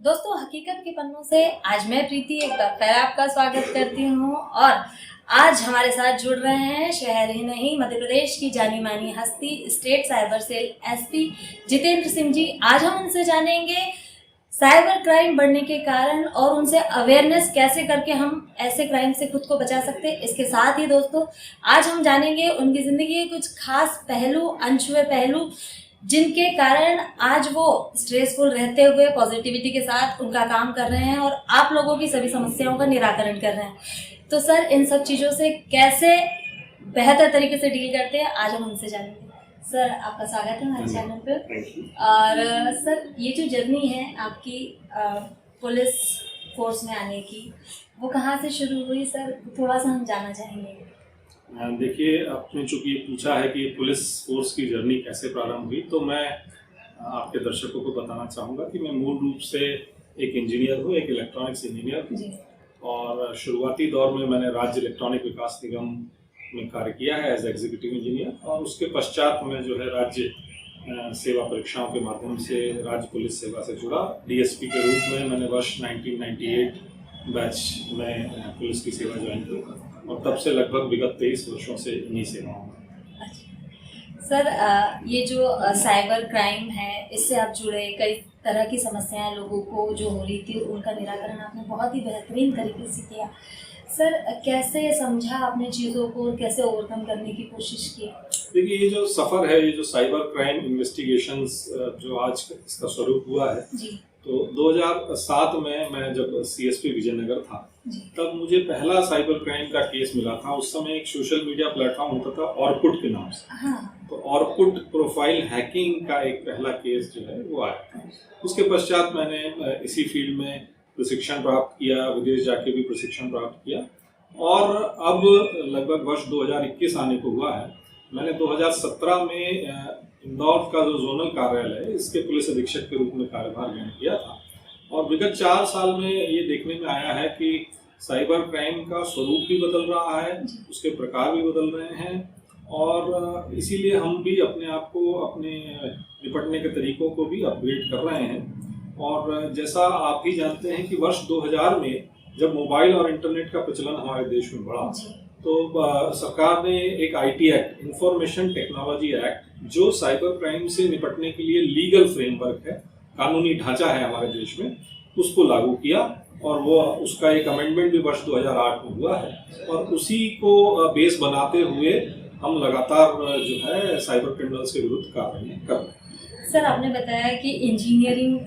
दोस्तों, हकीकत के पन्नों से आज मैं प्रीति एक बार फिर आपका स्वागत करती हूँ। और आज हमारे साथ जुड़ रहे हैं शहर ही नहीं मध्य प्रदेश की जानी मानी हस्ती state cyber cell SP Jitendra Singh ji. आज हम उनसे जानेंगे साइबर क्राइम बढ़ने के कारण और उनसे अवेयरनेस कैसे करके हम ऐसे क्राइम से खुद को बचा सकते हैं। इसके साथ ही दोस्तों, आज हम जानेंगे उनकी ज़िंदगी के कुछ खास पहलू, अनछुए पहलू, जिनके कारण आज वो स्ट्रेसफुल रहते हुए पॉजिटिविटी के साथ उनका काम कर रहे हैं और आप लोगों की सभी समस्याओं का निराकरण कर रहे हैं। तो सर, इन सब चीज़ों से कैसे बेहतर तरीके से डील करते हैं, आज हम उनसे जानेंगे। सर, आपका स्वागत है हमारे चैनल पर। और सर, ये जो जर्नी है आपकी पुलिस फोर्स में आने की, वो कहाँ से शुरू हुई सर? थोड़ा सा हम जानना चाहेंगे। देखिए, आपने चूँकि पूछा है कि पुलिस फोर्स की जर्नी कैसे प्रारंभ हुई, तो मैं आपके दर्शकों को बताना चाहूँगा कि मैं मूल रूप से एक इंजीनियर हूँ, एक इलेक्ट्रॉनिक्स इंजीनियर हूँ। और शुरुआती दौर में मैंने राज्य इलेक्ट्रॉनिक विकास निगम में कार्य किया है एज एग्जीक्यूटिव इंजीनियर। और उसके पश्चात मैं जो है राज्य सेवा परीक्षाओं के माध्यम से राज्य पुलिस सेवा से जुड़ा। डीएसपी के रूप में मैंने वर्ष 1998 बैच में पुलिस की सेवा ज्वाइन की और तब से लगभग विगत 23 वर्षों से इन्हीं सेवाओं में। सर, ये जो साइबर क्राइम है, इससे आप जुड़े कई तरह की समस्याएं लोगों को जो हो रही थी, उनका निराकरण आपने बहुत ही बेहतरीन तरीके से किया। सर, कैसे समझा आपने चीज़ों को, कैसे ओवरकम करने की कोशिश की? देखिए, ये जो सफ़र है, ये जो साइबर क्राइम इन्वेस्टिगेशंस जो आज इसका स्वरूप हुआ है जी। तो 2007 में मैं जब सीएसपी विजयनगर था, तब मुझे पहला साइबर क्राइम का केस मिला था। उस समय एक सोशल मीडिया प्लेटफॉर्म होता था ऑर्कुट के नाम से। हाँ। तो ऑर्कुट प्रोफाइल हैकिंग का एक पहला केस जो है वो आया था। उसके पश्चात मैंने इसी फील्ड में प्रशिक्षण प्राप्त किया, विदेश जाके भी प्रशिक्षण प्राप्त किया। और अब लगभग वर्ष 2021 आने को हुआ है, मैंने 2017 में इंदौर का जो जोनल कार्यालय है, इसके पुलिस अधीक्षक के रूप में कार्यभार ग्रहण किया था। और विगत 4 साल में ये देखने में आया है कि साइबर क्राइम का स्वरूप भी बदल रहा है, उसके प्रकार भी बदल रहे हैं। और इसीलिए हम भी अपने आप को, अपने निपटने के तरीकों को भी अपग्रेड कर रहे हैं। और जैसा आप भी जानते हैं कि वर्ष 2000 में जब मोबाइल और इंटरनेट का प्रचलन हमारे देश में बढ़ा, तो सरकार ने एक IT act, information technology act, जो साइबर क्राइम से निपटने के लिए लीगल फ्रेमवर्क है, कानूनी ढांचा है हमारे देश में, उसको लागू किया। और वो उसका एक अमेंडमेंट भी वर्ष 2008 में हुआ है। और उसी को बेस बनाते हुए हम लगातार जो है साइबर क्रिमिनल्स के विरुद्ध कार्रवाई कर रहे हैं। सर, आपने बताया कि इंजीनियरिंग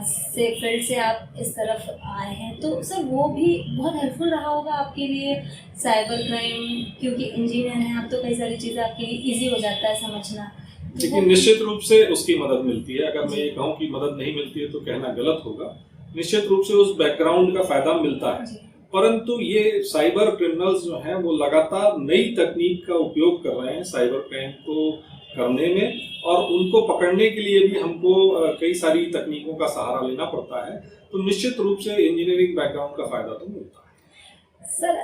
से फील्ड से आप इस तरफ आए हैं, तो सर वो भी बहुत हेल्पफुल रहा होगा आपके लिए साइबर क्राइम, क्योंकि इंजीनियर हैं आप, तो कई सारी चीज़ें आपके लिए ईजी हो जाता है समझना। लेकिन निश्चित रूप से उसकी मदद मिलती है। अगर मैं ये कहूँ कि मदद नहीं मिलती है तो कहना गलत होगा। निश्चित रूप से उस बैकग्राउंड का फायदा मिलता है, परंतु ये साइबर क्रिमिनल्स जो हैं वो लगातार नई तकनीक का उपयोग कर रहे हैं साइबर क्राइम को करने में। और उनको पकड़ने के लिए भी हमको कई सारी तकनीकों का सहारा लेना पड़ता है। तो निश्चित रूप से इंजीनियरिंग बैकग्राउंड का फायदा तो मिलता है। सर,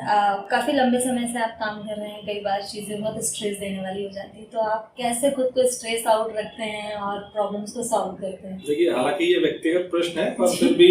काफ़ी लंबे समय से आप काम कर रहे हैं, कई बार चीज़ें बहुत स्ट्रेस देने वाली हो जाती है, तो आप कैसे खुद को स्ट्रेस आउट रखते हैं और प्रॉब्लम्स को सॉल्व करते हैं? देखिए, हालांकि ये व्यक्तिगत प्रश्न है, पर फिर भी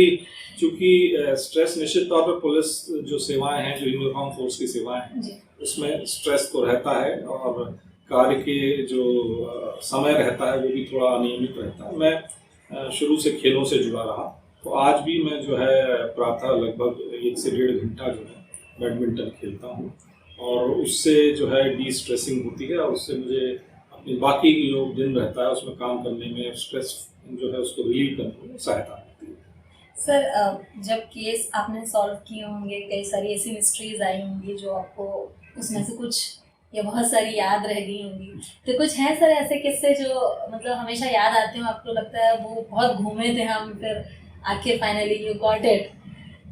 चूंकि स्ट्रेस निश्चित तौर पर पुलिस जो सेवाएं हैं, जो यूनिफॉर्म फोर्स की सेवाएं हैं, उसमें स्ट्रेस तो रहता है। और कार्य के जो समय रहता है वो भी थोड़ा अनियमित रहता है। मैं शुरू से खेलों से जुड़ा रहा, तो आज भी मैं जो है प्रातः लगभग 1 से 1.5 घंटा जो है बैडमिंटन खेलता हूँ। और उससे जो है डी स्ट्रेसिंग होती है और उससे मुझे अपनी बाकी जो दिन रहता है उसमें काम करने में, स्ट्रेस जो है उसको रिलीव करने में सहायता मिलती है। सर, जब केस आपने सॉल्व किए होंगे, कई सारी ऐसी मिस्ट्रीज आई होंगी जो आपको उसमें से कुछ या बहुत सारी याद रह गई होंगी, तो कुछ हैं सर ऐसे किस्से जो मतलब हमेशा याद आते हो, आपको लगता है वो बहुत घूमे थे हम, फिर आखिर फाइनली यू गॉट इट,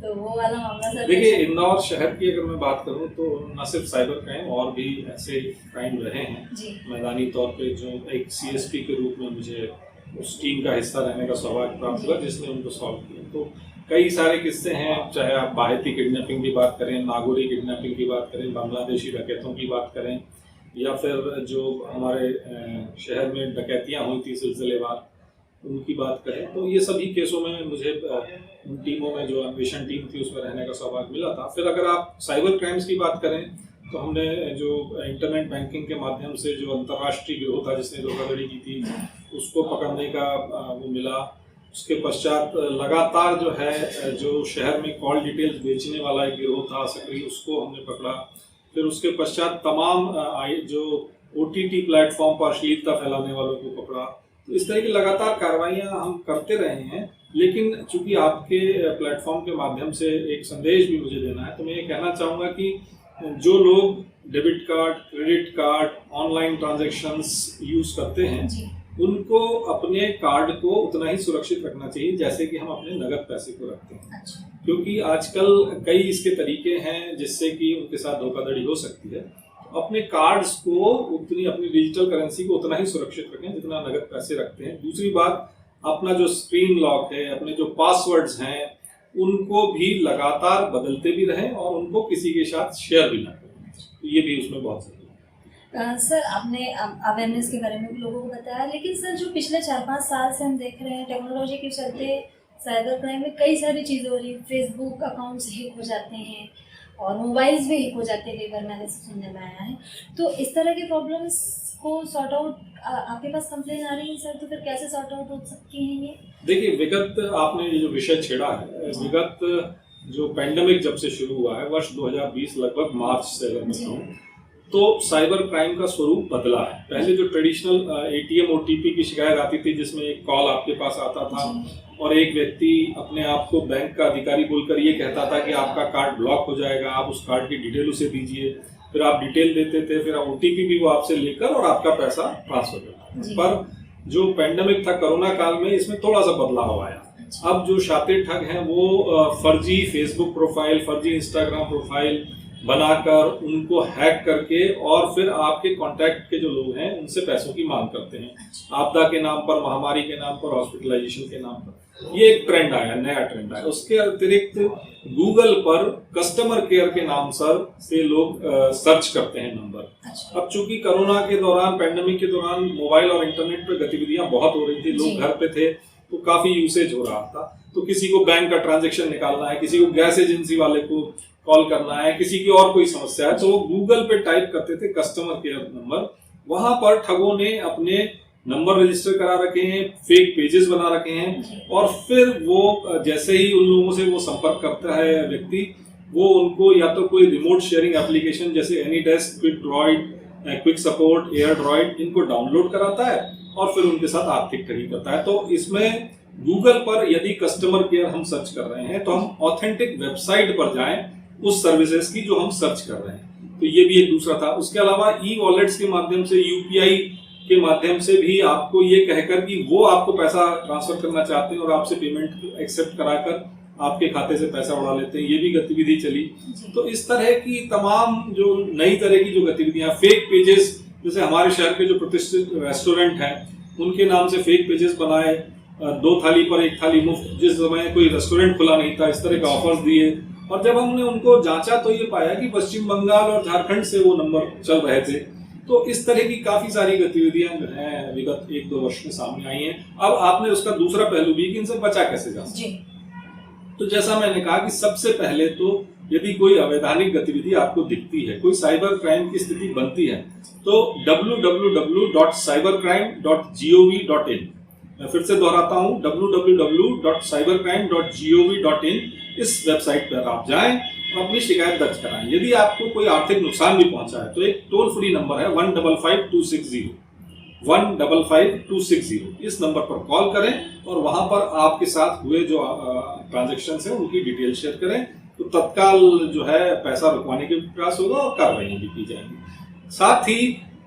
तो वो वाला मामला सर? देखिए, इंदौर शहर की अगर मैं बात करूं तो न सिर्फ साइबर क्राइम, और भी ऐसे क्राइम रहे हैं मैदानी तौर पे, जो एक सीएसपी के रूप में मुझे उस टीम का हिस्सा रहने का सौभाग्य प्राप्त हुआ जिसने उनको सॉल्व किया। तो कई सारे किस्से हैं, चाहे आप बाहती किडनैपिंग की बात करें, नागौरी किडनैपिंग की बात करें, बांग्लादेशी डकैतों की बात करें, या फिर जो हमारे शहर में डकैतियाँ हुई थी सिलसिलेवार, उनकी बात करें तो ये सभी केसों में मुझे उन टीमों में जो अन्वेषण टीम थी उसमें रहने का सौभाग्य मिला था। फिर अगर आप साइबर क्राइम्स की बात करें तो हमने जो इंटरनेट बैंकिंग के माध्यम से जो अंतर्राष्ट्रीय गिरोह था जिसने धोखाधड़ी की थी उसको पकड़ने का वो मिला। उसके पश्चात लगातार जो है जो शहर में कॉल डिटेल्स बेचने वाला एक गिरोह था सक्रिय, उसको हमने पकड़ा। फिर उसके पश्चात तमाम जो OTT प्लेटफॉर्म पर अश्लीलता फैलाने वालों को पकड़ा। तो इस तरह की लगातार कार्रवाइयां हम करते रहे हैं। लेकिन चूंकि आपके प्लेटफॉर्म के माध्यम से एक संदेश भी मुझे देना है, तो मैं ये कहना चाहूँगा कि जो लोग debit card, credit card, online transactions use करते हैं उनको अपने कार्ड को उतना ही सुरक्षित रखना चाहिए जैसे कि हम अपने नगद पैसे को रखते हैं। क्योंकि आजकल कई इसके तरीके हैं जिससे कि उनके साथ धोखाधड़ी हो सकती है। अपने कार्ड्स को उतनी, अपनी डिजिटल करेंसी को उतना ही सुरक्षित रखें जितना नगद पैसे रखते हैं। दूसरी बात, अपना जो स्क्रीन लॉक है, अपने जो पासवर्ड्स हैं, उनको भी लगातार बदलते भी रहें और उनको किसी के साथ शेयर भी ना करें। तो ये भी उसमें बहुत जरूरी है। सर, आपने अवेयरनेस के बारे में भी लोगों को बताया, लेकिन सर जो पिछले 4-5 साल से हम देख रहे हैं टेक्नोलॉजी के चलते साइबर क्राइम में कई सारी चीज़ें हो रही हैं। फेसबुक अकाउंट्स हैक हो जाते हैं और मोबाइल्स भी हैक हो जाते हैं, कई बार मैंने सुनने में आया है। तो इस तरह के प्रॉब्लम्स को सॉर्ट आउट, आपके पास कंप्लेन आ रही है सर, तो फिर कैसे सॉर्ट आउट हो सकती हैं ये? देखिए, विगत आपने ये जो विषय छेड़ा है, विगत जो पैंडेमिक जब से शुरू हुआ है वर्ष 2020 लगभग मार्च से अगर मैं कहूँ, तो साइबर क्राइम का स्वरूप बदला है। पहले जो ट्रेडिशनल ATM OTP की शिकायत आती थी जिसमें एक कॉल आपके पास आता था और एक व्यक्ति अपने आप को बैंक का अधिकारी बोलकर ये कहता था कि आपका कार्ड ब्लॉक हो जाएगा, आप उस कार्ड की डिटेल उसे दीजिए। फिर आप डिटेल देते थे, फिर OTP भी वो आपसे लेकर और आपका पैसा ट्रांसफर करता। पर जो पैंडेमिक था कोरोना काल में, इसमें थोड़ा सा बदलाव आया। अब जो शातिर ठग हैं वो फर्जी फेसबुक प्रोफाइल, फर्जी इंस्टाग्राम प्रोफाइल बनाकर उनको हैक करके और फिर आपके कांटेक्ट के जो लोग हैं उनसे पैसों की मांग करते हैं। आपदा के नाम पर, महामारी के नाम पर, हॉस्पिटलाइजेशन के नाम पर। ये एक ट्रेंड आया, नया ट्रेंड आया। उसके अतिरिक्त गूगल पर कस्टमर केयर के नाम से लोग सर्च करते हैं नंबर। अब चूंकि कोरोना के दौरान, पैंडेमिक के दौरान मोबाइल और इंटरनेट पर गतिविधियां बहुत हो रही थी, लोग घर पे थे तो काफी यूसेज हो रहा था। तो किसी को बैंक का ट्रांजैक्शन निकालना है, किसी को गैस एजेंसी वाले को कॉल करना है, किसी की और कोई समस्या है, तो वो गूगल पे टाइप करते थे कस्टमर केयर नंबर। वहां पर ठगों ने अपने नंबर रजिस्टर करा रखे हैं, फेक पेजेस बना रखे हैं और फिर वो जैसे ही उन लोगों से वो संपर्क करता है व्यक्ति, वो उनको या तो कोई रिमोट शेयरिंग एप्लीकेशन जैसे AnyDesk, quick droid, quick support, air droid, इनको डाउनलोड कराता है और फिर उनके साथ आर्थिक ठगी करता है। तो इसमें गूगल पर यदि कस्टमर केयर हम सर्च कर रहे हैं तो हम ऑथेंटिक वेबसाइट पर जाएं उस सर्विसेज की जो हम सर्च कर रहे हैं। तो ये भी एक दूसरा था। उसके अलावा ई-वॉलेट्स के माध्यम से, UPI के माध्यम से भी आपको ये कहकर कि वो आपको पैसा ट्रांसफर करना चाहते हैं और आपसे पेमेंट एक्सेप्ट कराकर आपके खाते से पैसा उड़ा लेते हैं, ये भी गतिविधि चली। तो इस तरह की तमाम जो नई तरह की जो गतिविधियां, फेक पेजेस, जैसे हमारे शहर के जो प्रतिष्ठित रेस्टोरेंट हैं उनके नाम से फेक पेजेस बनाए, 2 थाली पर 1 थाली मुफ्त, जिस समय कोई रेस्टोरेंट खुला नहीं था, इस तरह का ऑफर्स दिए। और जब हमने उनको जांचा तो ये पाया कि पश्चिम बंगाल और झारखंड से वो नंबर चल रहे थे। तो इस तरह की काफी सारी गतिविधियां जो हैं विगत 1-2 वर्ष में सामने आई हैं। अब आपने उसका दूसरा पहलू भी कि इनसे बचा कैसे जा सकते। तो जैसा मैंने कहा कि सबसे पहले तो यदि कोई अवैधानिक गतिविधि आपको दिखती है, कोई साइबर क्राइम की स्थिति बनती है, तो www.cybercrime.gov.in, मैं फिर से दोहराता हूं, www.cybercrime.gov.in, इस वेबसाइट पर आप जाएं और अपनी शिकायत दर्ज कराएं। यदि आपको कोई आर्थिक नुकसान भी पहुंचा है तो एक टोल फ्री नंबर है 155260, 155260, इस नंबर पर कॉल करें और वहां पर आपके साथ हुए जो ट्रांजैक्शंस हैं उनकी डिटेल शेयर करें। तो तत्काल जो है पैसा रुकवाने के प्रयास होगा और कार्रवाई भी की जाएंगी। साथ ही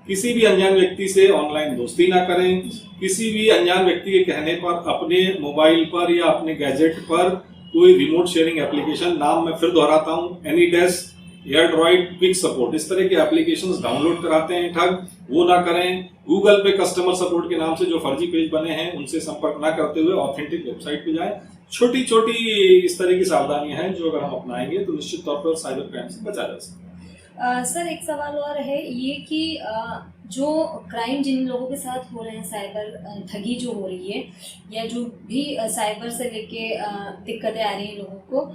किसी भी अनजान व्यक्ति से ऑनलाइन दोस्ती ना करें। किसी भी अनजान व्यक्ति के कहने पर अपने मोबाइल पर या अपने गैजेट पर कोई रिमोट शेयरिंग एप्लीकेशन, नाम मैं फिर दोहराता हूं, AnyDesk, air droid, quick support, इस तरह के एप्लीकेशंस डाउनलोड कराते हैं ठग, वो ना करें। गूगल पे कस्टमर सपोर्ट के नाम से जो फर्जी पेज बने हैं उनसे संपर्क ना करते हुए ऑथेंटिक वेबसाइट पे जाएं। छोटी छोटी इस तरह की सावधानियां हैं जो अगर हम अपनाएंगे तो निश्चित तौर पर साइबर क्राइम से बचा जा सकता है। सर, एक सवाल और है ये कि जो क्राइम जिन लोगों के साथ हो रहे हैं, साइबर ठगी जो हो रही है या जो भी साइबर से लेके दिक्कतें आ रही हैं लोगों को,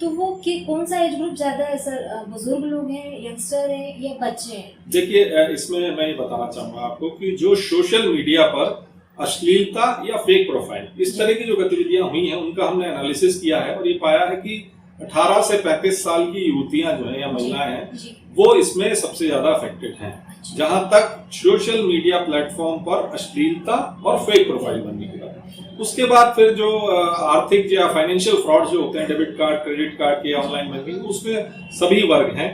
तो वो कि कौन सा एज ग्रुप ज़्यादा है सर? बुजुर्ग लोग हैं, यंगस्टर हैं या बच्चे हैं? देखिए, इसमें मैं ये बताना चाहूँगा आपको कि जो सोशल मीडिया पर अश्लीलता या फेक प्रोफाइल इस तरह की जो गतिविधियां हुई हैं उनका हमने एनालिसिस किया है और ये पाया है कि 18 से 35 साल की युवतियां जो हैं या महिलाएं हैं वो इसमें सबसे ज्यादा अफेक्टेड हैं। जहां तक सोशल मीडिया प्लेटफॉर्म पर अश्लीलता और फेक प्रोफाइल बनने की बात है, उसके बाद फिर जो आर्थिक या फाइनेंशियल फ्रॉड जो होते हैं, डेबिट कार्ड, क्रेडिट कार्ड के, ऑनलाइन बैंकिंग, उसमें सभी वर्ग हैं।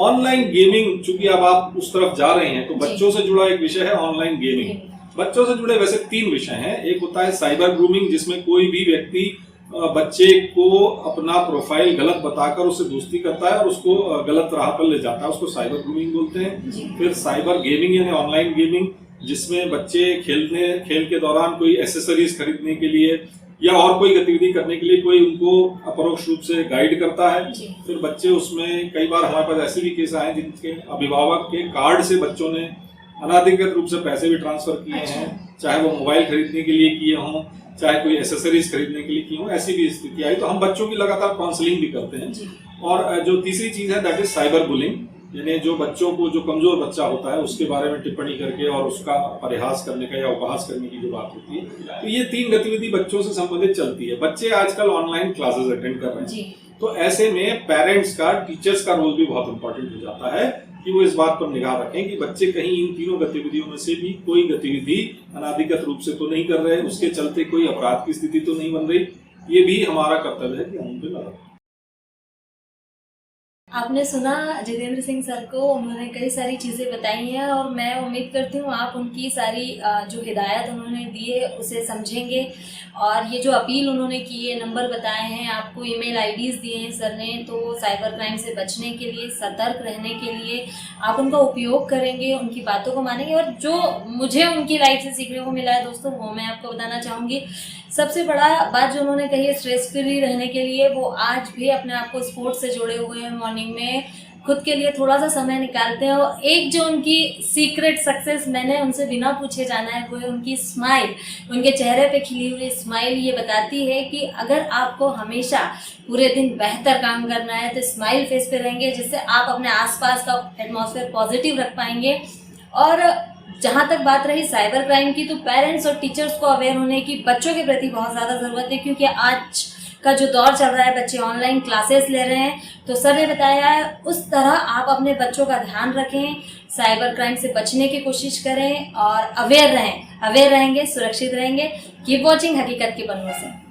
ऑनलाइन गेमिंग, चूंकि अब आप उस तरफ जा रहे हैं, तो बच्चों से जुड़ा एक विषय है ऑनलाइन गेमिंग। बच्चों से जुड़े वैसे 3 विषय हैं। एक होता है साइबर ग्रूमिंग, जिसमें कोई भी व्यक्ति बच्चे को अपना प्रोफाइल गलत बताकर उससे दोस्ती करता है और उसको गलत राह पर ले जाता है, उसको साइबर ग्रूमिंग बोलते हैं। फिर साइबर गेमिंग यानी ऑनलाइन गेमिंग, जिसमें बच्चे खेल के दौरान कोई एसेसरीज खरीदने के लिए या और कोई गतिविधि करने के लिए कोई उनको अपरोक्ष रूप से गाइड करता है। फिर बच्चे उसमें, कई बार हमारे पास ऐसे भी केस आए जिनके अभिभावक के कार्ड से बच्चों ने अनाधिकृत रूप से पैसे भी ट्रांसफर किए हैं, चाहे वो मोबाइल खरीदने के लिए किए हों, चाहे कोई एसेसरीज खरीदने के लिए किए हों, ऐसी भी स्थिति आई। तो हम बच्चों की लगातार काउंसलिंग भी करते हैं। और जो तीसरी चीज है दैट इज साइबर बुलिंग, यानी जो बच्चों को, जो कमजोर बच्चा होता है उसके बारे में टिप्पणी करके और उसका परिहास करने का या उपहास करने की जो बात होती है, तो ये 3 गतिविधि बच्चों से संबंधित चलती है। बच्चे आजकल ऑनलाइन क्लासेस अटेंड कर रहे हैं, तो ऐसे में पेरेंट्स का, टीचर्स का रोल भी बहुत इंपॉर्टेंट हो जाता है कि वो इस बात पर निगाह रखें कि बच्चे कहीं इन तीनों गतिविधियों में से भी कोई गतिविधि अनाधिकृत रूप से तो नहीं कर रहे, उसके चलते कोई अपराध की स्थिति तो नहीं बन रही। ये भी हमारा कर्तव्य है कि हम उन पर नजर रखें। आपने सुना जितेंद्र सिंह सर को, उन्होंने कई सारी चीज़ें बताई हैं और मैं उम्मीद करती हूँ आप उनकी सारी जो हिदायत उन्होंने दी है उसे समझेंगे। और ये जो अपील उन्होंने की है, नंबर बताए हैं आपको, ईमेल आईडीज़ दिए हैं सर ने, तो साइबर क्राइम से बचने के लिए, सतर्क रहने के लिए आप उनका उपयोग करेंगे, उनकी बातों को मानेंगे। और जो मुझे उनकी लाइफ से सीखने को मिला है दोस्तों, वो मैं आपको बताना चाहूँगी। सबसे बड़ा बात जो उन्होंने कही है स्ट्रेस फ्री रहने के लिए, वो आज भी अपने आप को स्पोर्ट्स से जुड़े हुए हैं, मॉर्निंग में खुद के लिए थोड़ा सा समय निकालते हैं। और एक जो उनकी सीक्रेट सक्सेस मैंने उनसे बिना पूछे जाना है, वो है उनकी स्माइल। उनके चेहरे पे खिली हुई स्माइल ये बताती है कि अगर आपको हमेशा पूरे दिन बेहतर काम करना है तो स्माइल फेस पे रहेंगे, जिससे आप अपने आसपास का एटमॉस्फेयर पॉजिटिव रख पाएंगे। और जहाँ तक बात रही साइबर क्राइम की, तो पेरेंट्स और टीचर्स को अवेयर होने की बच्चों के प्रति बहुत ज़्यादा ज़रूरत है, क्योंकि आज का जो दौर चल रहा है, बच्चे ऑनलाइन क्लासेस ले रहे हैं। तो सर ने बताया है उस तरह आप अपने बच्चों का ध्यान रखें, साइबर क्राइम से बचने की कोशिश करें और अवेयर रहें। अवेयर रहेंगे, सुरक्षित रहेंगे। कीप वॉचिंग हकीकत के पन्नों से।